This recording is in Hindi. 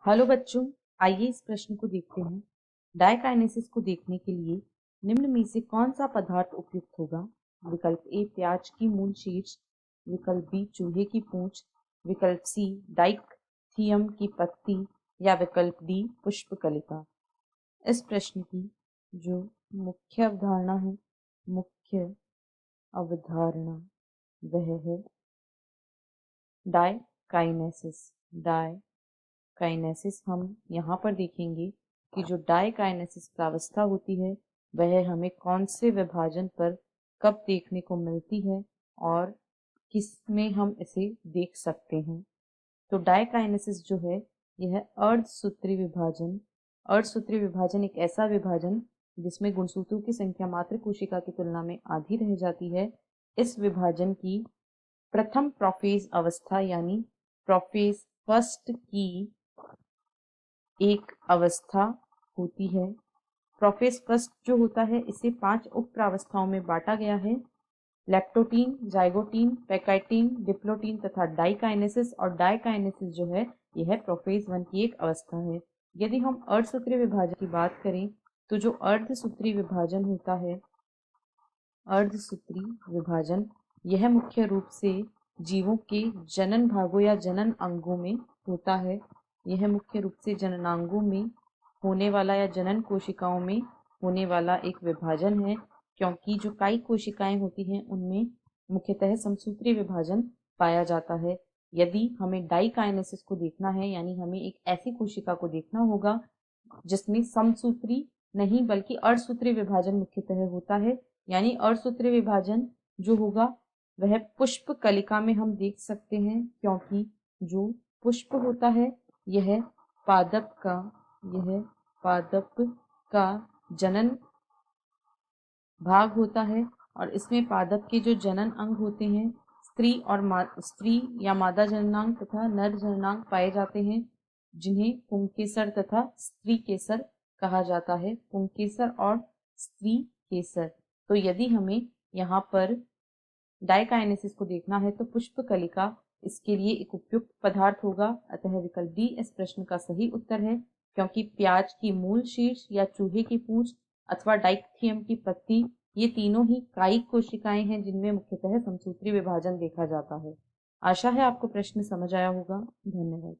हेलो बच्चों, आइए इस प्रश्न को देखते हैं। डायकाइनेसिस को देखने के लिए निम्न में से कौन सा पदार्थ उपयुक्त होगा? विकल्प ए प्याज की मूल शीर्ष, विकल्प बी चूहे की पूंछ, विकल्प सी डाइकथियम की पत्ती या विकल्प डी पुष्पकलिका। इस प्रश्न की जो मुख्य अवधारणा है, मुख्य अवधारणा वह है डायकाइनेसिस। काइनेसिस हम यहाँ पर देखेंगे कि जो डायकाइनेसिस प्रावस्था होती है वह हमें कौन से विभाजन पर कब देखने को मिलती है और किस में हम इसे देख सकते हैं। तो डायकाइनेसिस जो है यह अर्धसूत्री विभाजन एक ऐसा विभाजन जिसमें गुणसूत्रों की संख्या मात्र कोशिका की तुलना में आधी रह जाती है। इस विभाजन की प्रथम प्रोफेज अवस्था यानी प्रोफेज फर्स्ट की एक अवस्था होती है। प्रोफेज फर्स्ट जो होता है इसे 5 उप प्रावस्थाओं में बांटा गया है: लैक्टोटीन, जाइगोटीन, पैकाइटीन, डिप्लोटीन तथा डाइकाइनेसिस। और डाइकाइनेसिस जो है यह प्रोफेज 1 की एक अवस्था है। यदि हम अर्धसूत्री विभाजन की बात करें तो जो अर्धसूत्री विभाजन होता है, अर्धसूत्री विभाजन यह मुख्य रूप से जीवों के जनन भागों या जनन अंगों में होता है। यह मुख्य रूप से जननांगों में होने वाला या जनन कोशिकाओं में होने वाला एक विभाजन है, क्योंकि जो कायी कोशिकाएं होती हैं उनमें मुख्यतः समसूत्री विभाजन पाया जाता है। यदि हमें डाइकाइनेसिस को देखना है यानी हमें एक ऐसी कोशिका को देखना होगा जिसमें समसूत्री नहीं बल्कि अर्धसूत्री विभाजन मुख्यतः होता है, यानी अर्धसूत्री विभाजन जो होगा वह पुष्प कलिका में हम देख सकते हैं, क्योंकि जो पुष्प होता है यह पादप का जनन भाग होता है और इसमें पादप के जो जनन अंग होते हैं स्त्री या मादा जननांग तथा नर जननांग पाए जाते हैं, जिन्हें पुंकेसर तथा स्त्री केसर कहा जाता है। पुंकेसर और स्त्री केसर। तो यदि हमें यहाँ पर डायकाइनेसिस को देखना है तो पुष्प कलिका इसके लिए एक उपयुक्त पदार्थ होगा। अतः विकल्प डी इस प्रश्न का सही उत्तर है, क्योंकि प्याज की मूल शीर्ष या चूहे की पूंछ अथवा डाइकथियम की पत्ती ये तीनों ही कायिक कोशिकाएं हैं जिनमें मुख्यतः समसूत्री विभाजन देखा जाता है। आशा है आपको प्रश्न समझ आया होगा। धन्यवाद।